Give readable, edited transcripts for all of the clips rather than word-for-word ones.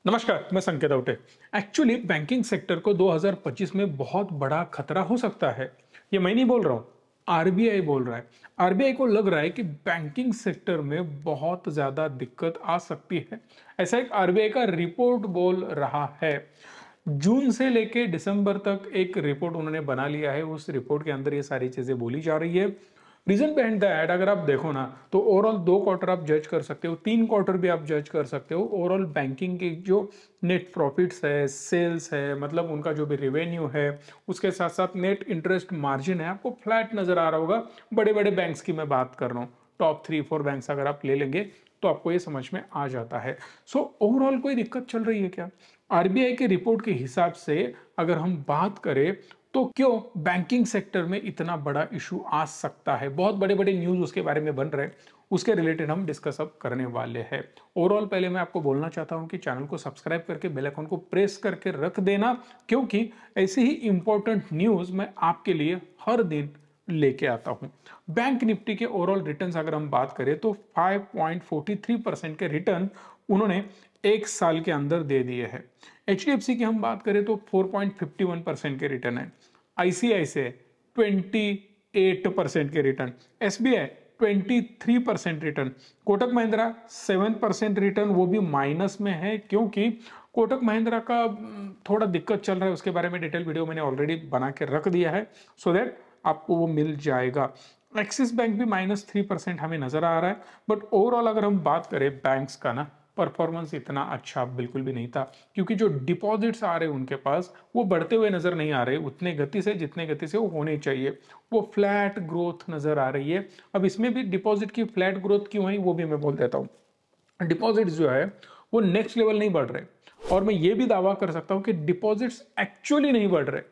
नमस्कार, मैं संकेत अवटे। एक्चुअली बैंकिंग सेक्टर को 2025 में बहुत बड़ा खतरा हो सकता है। ये मैं नहीं बोल रहा हूँ, आरबीआई बोल रहा है। आरबीआई को लग रहा है कि बैंकिंग सेक्टर में बहुत ज्यादा दिक्कत आ सकती है। ऐसा एक आरबीआई का रिपोर्ट बोल रहा है। जून से लेके दिसंबर तक एक रिपोर्ट उन्होंने बना लिया है। उस रिपोर्ट के अंदर ये सारी चीजें बोली जा रही है। रीजन बिहाइंड दैट अगर आप देखो ना, तो ओवरऑल 2 क्वार्टर आप जज कर सकते हो, 3 क्वार्टर भी आप जज कर सकते हो। ओवरऑल बैंकिंग की जो नेट प्रॉफिट्स है, सेल्स है, मतलब उनका जो भी रेवेन्यू है, उसके साथ साथ नेट इंटरेस्ट मार्जिन है, आपको फ्लैट नजर आ रहा होगा। बड़े बड़े बैंक्स की मैं बात कर रहा हूँ, टॉप 3-4 बैंक्स अगर आप ले लेंगे तो आपको ये समझ में आ जाता है। सो ओवरऑल कोई दिक्कत चल रही है क्या? आरबीआई के रिपोर्ट के हिसाब से अगर हम बात करें तो क्यों बैंकिंग सेक्टर में इतना बड़ा इशू आ सकता है, बहुत बड़े बड़े न्यूज उसके बारे में बन रहे हैं, उसके रिलेटेड हम डिस्कस अब करने वाले हैं। ओवरऑल पहले मैं आपको बोलना चाहता हूं कि चैनल को सब्सक्राइब करके बेल आइकन को प्रेस करके रख देना, क्योंकि ऐसे ही इंपॉर्टेंट न्यूज मैं आपके लिए हर दिन लेके आता हूं। बैंक निफ्टी के ओवरऑल रिटर्न्स अगर हम बात करें तो 5.43% के रिटर्न उन्होंने एक साल के अंदर दे दिए हैं। एचडीएफसी की हम बात करें तो 4.51% के रिटर्न है। आईसीआईसीआई 28% के return, SBI 23% return, Kotak Mahindra 7% return, वो भी माइनस में है क्योंकि कोटक महिंद्रा का थोड़ा दिक्कत चल रहा है। उसके बारे में डिटेल वीडियो मैंने ऑलरेडी बना के रख दिया है, सो दैट आपको वो मिल जाएगा। एक्सिस बैंक भी -3% हमें नजर आ रहा है। बट ओवरऑल अगर हम बात करें बैंक्स का ना, परफॉर्मेंस इतना अच्छा बिल्कुल भी नहीं था, क्योंकि जो डिपॉजिट्स आ रहे उनके पास वो बढ़ते हुए नजर नहीं आ रहे उतने गति से जितने गति से वो होने चाहिए। वो फ्लैट ग्रोथ नजर आ रही है। अब इसमें भी डिपॉजिट की फ्लैट ग्रोथ क्यों है वो भी मैं बोल देता हूँ। डिपॉजिट्स जो है वो नेक्स्ट लेवल नहीं बढ़ रहे, और मैं ये भी दावा कर सकता हूं कि डिपॉजिट्स एक्चुअली नहीं बढ़ रहे।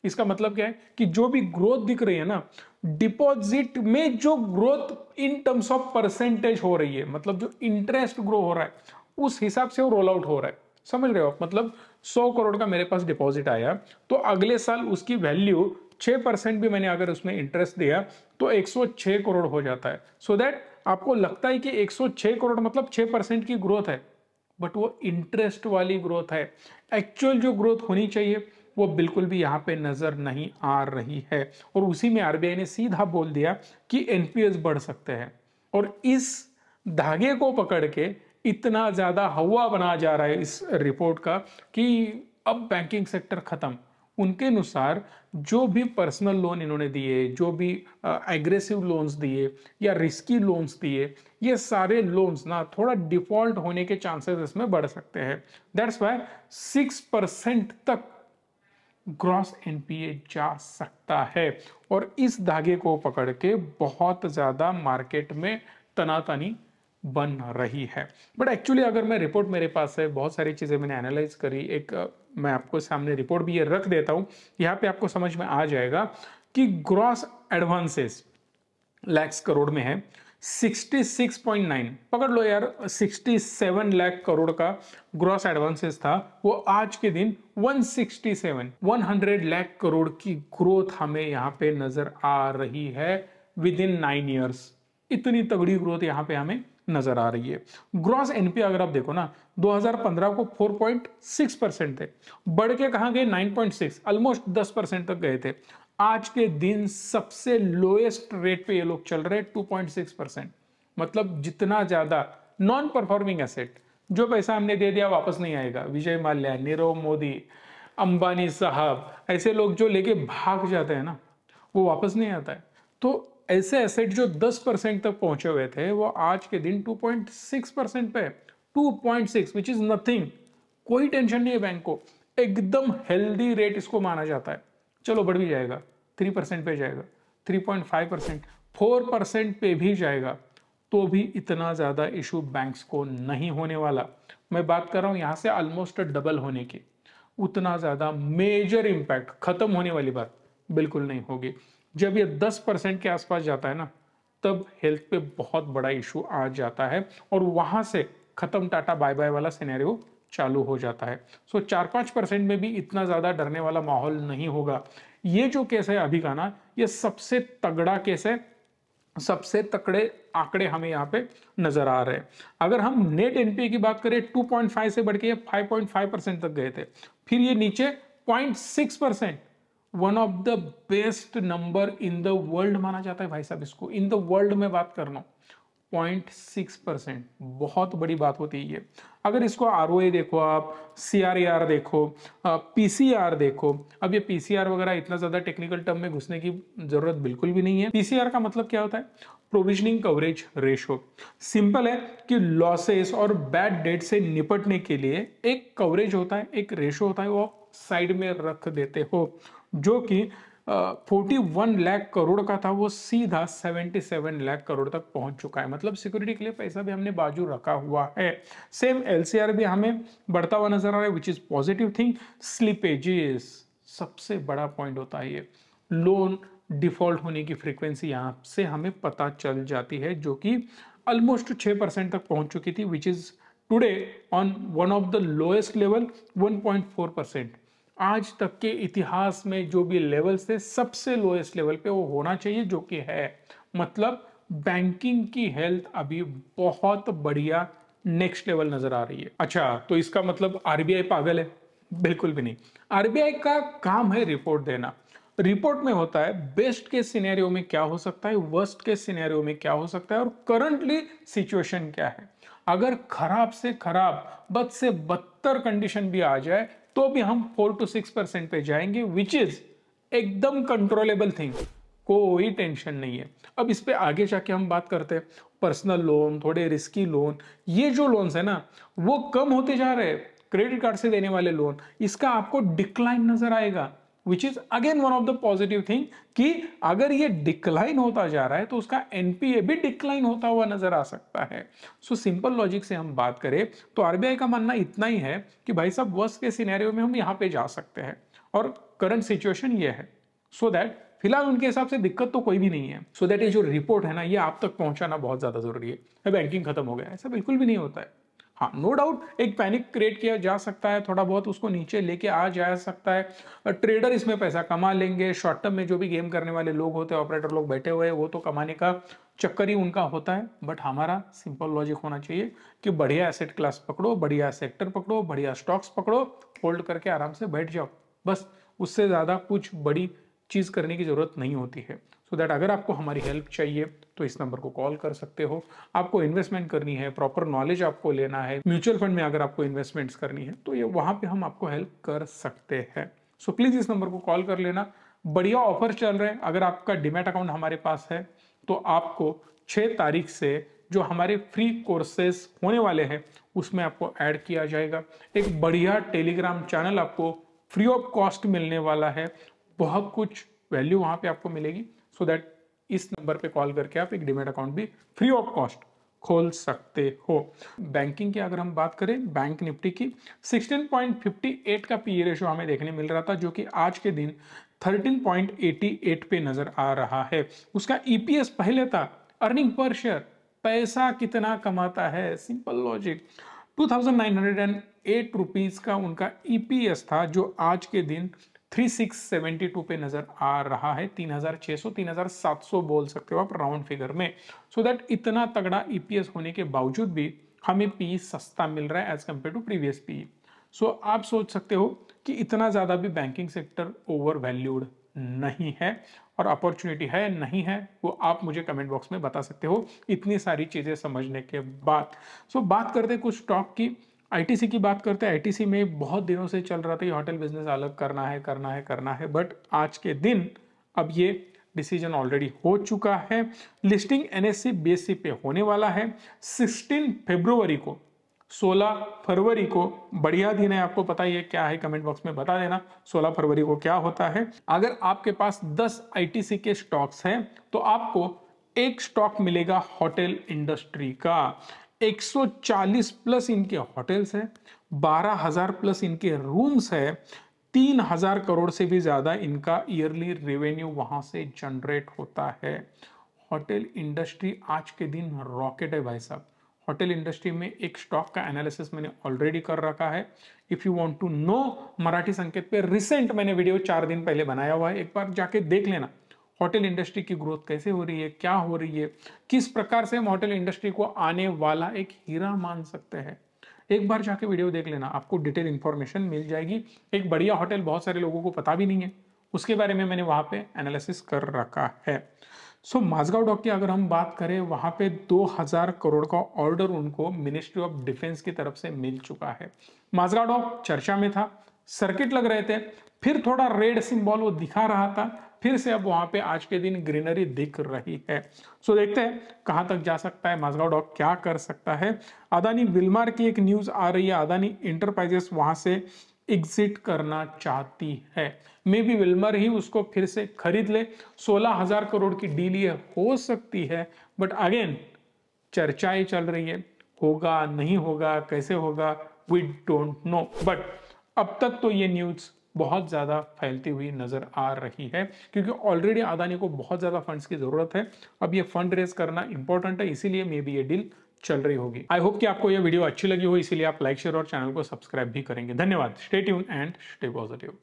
इसका मतलब क्या है कि जो भी ग्रोथ दिख रही है ना, डिपॉजिट में जो growth in terms of percentage हो रही है, मतलब जो इंटरेस्ट ग्रो हो रहा है उस हिसाब से वो रोल आउट हो रहा है। समझ रहे हो आप? मतलब 100 करोड़ का मेरे पास डिपॉजिट आया, तो अगले साल उसकी वैल्यू 6% भी मैंने अगर उसमें इंटरेस्ट दिया तो 106 करोड़ हो जाता है। सो दैट आपको लगता है कि 106 करोड़ मतलब 6% की ग्रोथ है, बट वो इंटरेस्ट वाली ग्रोथ है। एक्चुअल जो ग्रोथ होनी चाहिए वो बिल्कुल भी यहां पे नजर नहीं आ रही है। और उसी में आरबीआई ने सीधा बोल दिया कि एनपीएस बढ़ सकते हैं, और इस धागे को पकड़ के इतना ज्यादा हवा बना जा रहा है इस रिपोर्ट का कि अब बैंकिंग सेक्टर खत्म। उनके अनुसार जो भी पर्सनल लोन इन्होंने दिए, जो भी एग्रेसिव लोन्स दिए या रिस्की लोन्स दिए, ये सारे लोन्स ना थोड़ा डिफॉल्ट होने के चांसेस इसमें बढ़ सकते हैं। दैट्स वाई 6% तक ग्रॉस एनपीए जा सकता है। और इस धागे को पकड़ के बहुत ज्यादा मार्केट में तनातनी बन रही है। बट एक्चुअली अगर मैं रिपोर्ट मेरे पास है, बहुत सारी चीजें मैंने एनालाइज करी, एक मैं आपको सामने रिपोर्ट भी ये रख देता हूं, यहां पे आपको समझ में आ जाएगा कि ग्रॉस एडवांसेस लैक्स करोड़ में है 66.9, पकड़ लो यार 67 लाख करोड़ का ग्रॉस एडवांसेस था, वो आज के दिन 167 लाख करोड़ की ग्रोथ हमें यहां पे नजर आ रही है विद इन 9 ईयर्स। इतनी तगड़ी ग्रोथ यहां पे हमें नजर आ रही है। ग्रॉस एनपीए अगर आप देखो ना, 2015 को 4.6% थे, बढ़ के कहां गए 9.6, ऑलमोस्ट 10% तक गए थे। आज के दिन सबसे लोएस्ट रेट पे ये लोग चल रहे 2.6%। मतलब जितना ज्यादा नॉन परफॉर्मिंग एसेट, जो पैसा हमने दे दिया वापस नहीं आएगा, विजय माल्या, नीरव मोदी, अंबानी साहब, ऐसे लोग जो लेके भाग जाते हैं ना, वो वापस नहीं आता है। तो ऐसे एसेट जो 10% तक पहुंचे हुए थे वो आज के दिन 2.6% पे, 2.6 विच इज नथिंग। कोई टेंशन नहीं है बैंक को, एकदम हेल्दी रेट इसको माना जाता है। चलो बढ़ भी जाएगा, 3% पे जाएगा, 3.5%, 4% पे भी जाएगा, तो भी इतना ज्यादा इशू बैंक्स को नहीं होने वाला। मैं बात कर रहा हूं यहां से ऑलमोस्ट डबल होने की। उतना ज्यादा मेजर इंपैक्ट, खत्म होने वाली बात बिल्कुल नहीं होगी। जब ये 10% के आसपास जाता है ना, तब हेल्थ पे बहुत बड़ा इशू आ जाता है, और वहां से खत्म टाटा बाय बाय वाला सिनेरियो चालू हो जाता है। सो 4-5% में भी इतना ज्यादा डरने वाला माहौल नहीं होगा। ये जो केस है अभी का ना, ये सबसे तगड़ा केस है सबसे तकड़े आंकड़े हमें यहाँ पे नजर आ रहे हैं। अगर हम नेट एनपीए की बात करें 2.5 से बढ़ के ये 5.5% तक गए थे, फिर ये नीचे 0.6%, one of the best number in the world माना जाता है भाई साहब इसको, इन द वर्ल्ड में बात कर रहा हूं। 0.6% बहुत बड़ी बात होती है ये। अगर इसको आरओए देखो, आप सीआरआर देखो, पीसीआर देखो, अब ये पीसीआर वगैरह इतना ज्यादा टेक्निकल टर्म में घुसने की जरूरत बिल्कुल भी नहीं है। पीसीआर का मतलब क्या होता है? Provisioning coverage ratio. सिंपल है कि लॉसेस और बैड डेट से निपटने के लिए एक कवरेज होता है, एक रेशो होता है, वो आप साइड में रख देते हो, जो कि 41 लाख करोड़ का था, वो सीधा 77 लाख करोड़ तक पहुंच चुका है। मतलब सिक्योरिटी के लिए पैसा भी हमने बाजू रखा हुआ है। सेम एलसीआर भी हमें बढ़ता हुआ नजर आ रहा है, which is positive thing. Slippages सबसे बड़ा पॉइंट होता है ये, लोन डिफॉल्ट होने की फ्रीक्वेंसी यहाँ से हमें पता चल जाती है, जो कि ऑलमोस्ट 6% तक पहुंच चुकी थी, which is today on one of the lowest level 1.4%। आज तक के इतिहास में जो भी लेवल्स थे, सबसे लोएस्ट लेवल पे वो होना चाहिए, जो कि है। मतलब बैंकिंग की हेल्थ अभी बहुत बढ़िया नेक्स्ट लेवल नजर आ रही है। अच्छा, तो इसका मतलब आरबीआई पागल है? बिल्कुल भी नहीं। आरबीआई का काम है रिपोर्ट देना। रिपोर्ट में होता है बेस्ट के सिनेरियो में क्या हो सकता है, वर्स्ट के सिनेरियो में क्या हो सकता है, और करंटली सिचुएशन क्या है। अगर खराब से खराब, बद से बदतर कंडीशन भी आ जाए तो भी हम 4 to 6% पे जाएंगे, विच इज एकदम कंट्रोलेबल थिंग, कोई टेंशन नहीं है। अब इस पे आगे जाके हम बात करते हैं पर्सनल लोन, थोड़े रिस्की लोन। ये जो लोन्स है ना, वो कम होते जा रहे हैं। क्रेडिट कार्ड से देने वाले लोन, इसका आपको डिक्लाइन नजर आएगा, which is again one of the positive thing, कि अगर ये डिक्लाइन होता जा रहा है तो उसका एनपीए भी डिक्लाइन होता हुआ नजर आ सकता है। सो सिंपल लॉजिक से हम बात करें तो आरबीआई का मानना इतना ही है कि भाई साहब वर्स्ट के सिनेरियो में हम यहाँ पे जा सकते हैं, और करंट सिचुएशन ये है। सो दैट फिलहाल उनके हिसाब से दिक्कत तो कोई भी नहीं है। सो दैट ये जो रिपोर्ट है ना, ये आप तक पहुंचाना बहुत ज्यादा जरूरी है। बैंकिंग खत्म हो गया, ऐसा बिल्कुल भी नहीं होता है। हाँ, नो डाउट एक पैनिक क्रिएट किया जा सकता है, थोड़ा बहुत उसको नीचे लेके आ जा सकता है। ट्रेडर इसमें पैसा कमा लेंगे, शॉर्ट टर्म में जो भी गेम करने वाले लोग होते हैं, ऑपरेटर लोग बैठे हुए हैं, वो तो कमाने का चक्कर ही उनका होता है। बट हमारा सिंपल लॉजिक होना चाहिए कि बढ़िया एसेट क्लास पकड़ो, बढ़िया सेक्टर पकड़ो, बढ़िया स्टॉक्स पकड़ो, होल्ड करके आराम से बैठ जाओ, बस। उससे ज्यादा कुछ बड़ी चीज करने की जरूरत नहीं होती है। सो दैट अगर आपको हमारी हेल्प चाहिए तो इस नंबर को कॉल कर सकते हो। आपको इन्वेस्टमेंट करनी है, प्रॉपर नॉलेज आपको लेना है, म्यूचुअल फंड में अगर आपको इन्वेस्टमेंट्स करनी है, तो ये वहां पे हम आपको हेल्प कर सकते हैं। सो प्लीज इस नंबर को कॉल कर लेना। बढ़िया ऑफर चल रहे हैं। अगर आपका डीमैट अकाउंट हमारे पास है तो आपको 6 तारीख से जो हमारे फ्री कोर्सेस होने वाले हैं उसमें आपको ऐड किया जाएगा। एक बढ़िया टेलीग्राम चैनल आपको फ्री ऑफ कॉस्ट मिलने वाला है। बहुत कुछ वैल्यू वहां पे आपको मिलेगी। सो दैट इस नंबर पे कॉल करके आप एक डीमैट अकाउंट भी फ्री ऑफ कॉस्ट खोल सकते हो। बैंकिंग की अगर हम बात करें, बैंक निफ्टी की 16.58 का पीई रेशो हमें देखने मिल रहा था, जो कि आज के दिन 13.88 पे नजर आ रहा है। उसका ईपीएस पहले था, अर्निंग पर शेयर, पैसा कितना कमाता है, सिंपल लॉजिक, 2908 रुपीज का उनका ईपीएस था, जो आज के दिन 3672 पे नजर आ रहा है। 3600 3700 बोल सकते हो आप राउंड फिगर में। सो दैट इतना तगड़ा ईपीएस होने के बावजूद भी हमें पी सस्ता मिल रहा है एज कंपेयर टू प्रीवियस पी। सो आप सोच सकते हो कि इतना ज्यादा भी बैंकिंग सेक्टर ओवर वैल्यूड नहीं है, और अपॉर्चुनिटी है नहीं है, वो आप मुझे कमेंट बॉक्स में बता सकते हो इतनी सारी चीजें समझने के बाद। सो बात करते हैं कुछ स्टॉक की। आईटीसी की बात करते हैं। आईटीसी में बहुत दिनों से चल रहा था ये होटल बिजनेस अलग करना है, करना है, करना है, बट आज के दिन अब ये डिसीजन ऑलरेडी हो चुका है। लिस्टिंग एनएससी बीएससी पे होने वाला है 16 फरवरी को, 16 फरवरी को। बढ़िया दिन है, आपको पता ही है क्या है, कमेंट बॉक्स में बता देना 16 फरवरी को क्या होता है। अगर आपके पास 10 आईटीसी के स्टॉक्स हैं तो आपको एक स्टॉक मिलेगा होटल इंडस्ट्री का। 140 प्लस इनके होटल्स है, 12,000 प्लस इनके रूम्स है, 3,000 करोड़ से भी ज्यादा इनका ईयरली रेवेन्यू वहां से जनरेट होता है। होटल इंडस्ट्री आज के दिन रॉकेट है भाई साहब। होटल इंडस्ट्री में एक स्टॉक का एनालिसिस मैंने ऑलरेडी कर रखा है। If you want to know, Marathi Sanket पे रिसेंट मैंने वीडियो 4 दिन पहले बनाया हुआ है, एक बार जाके देख लेना। होटल इंडस्ट्री की ग्रोथ कैसे हो रही है, क्या हो रही है, किस प्रकार से हम होटल इंडस्ट्री को आने वाला एक हीरा मान सकते हैं। एक बार जाके वीडियो देख लेना, आपको डिटेल इंफॉर्मेशन मिल जाएगी। एक बढ़िया होटल बहुत सारे लोगों को पता भी नहीं है, उसके बारे में मैंने वहां पे एनालिसिस कर रखा है। सो माझगांव डॉक की अगर हम बात करें, वहां पे 2000 करोड़ का ऑर्डर उनको मिनिस्ट्री ऑफ डिफेंस की तरफ से मिल चुका है। माझगांव डॉक चर्चा में था, सर्किट लग रहे थे, फिर थोड़ा रेड सिंबल वो दिखा रहा था, फिर से अब वहां पे आज के दिन ग्रीनरी दिख रही है। सो देखते हैं कहां तक जा सकता है माझगांव डॉक, क्या कर सकता है। अदानी विल्मार की एक न्यूज आ रही है, अदानी इंटरप्राइजेस वहां से एग्जिट करना चाहती है। मे बी विल्मर ही उसको फिर से खरीद ले। 16,000 करोड़ की डील ये हो सकती है, बट अगेन चर्चाएं चल रही है, होगा नहीं होगा, कैसे होगा, वी डोंट नो। बट अब तक तो ये न्यूज बहुत ज्यादा फैलती हुई नजर आ रही है, क्योंकि ऑलरेडी अदानी को बहुत ज्यादा फंड्स की जरूरत है। अब ये फंड रेज करना इंपॉर्टेंट है, इसीलिए मे बी ये डील चल रही होगी। आई होप कि आपको यह वीडियो अच्छी लगी हो, इसीलिए आप लाइक शेयर और चैनल को सब्सक्राइब भी करेंगे। धन्यवाद। Stay tune and stay positive.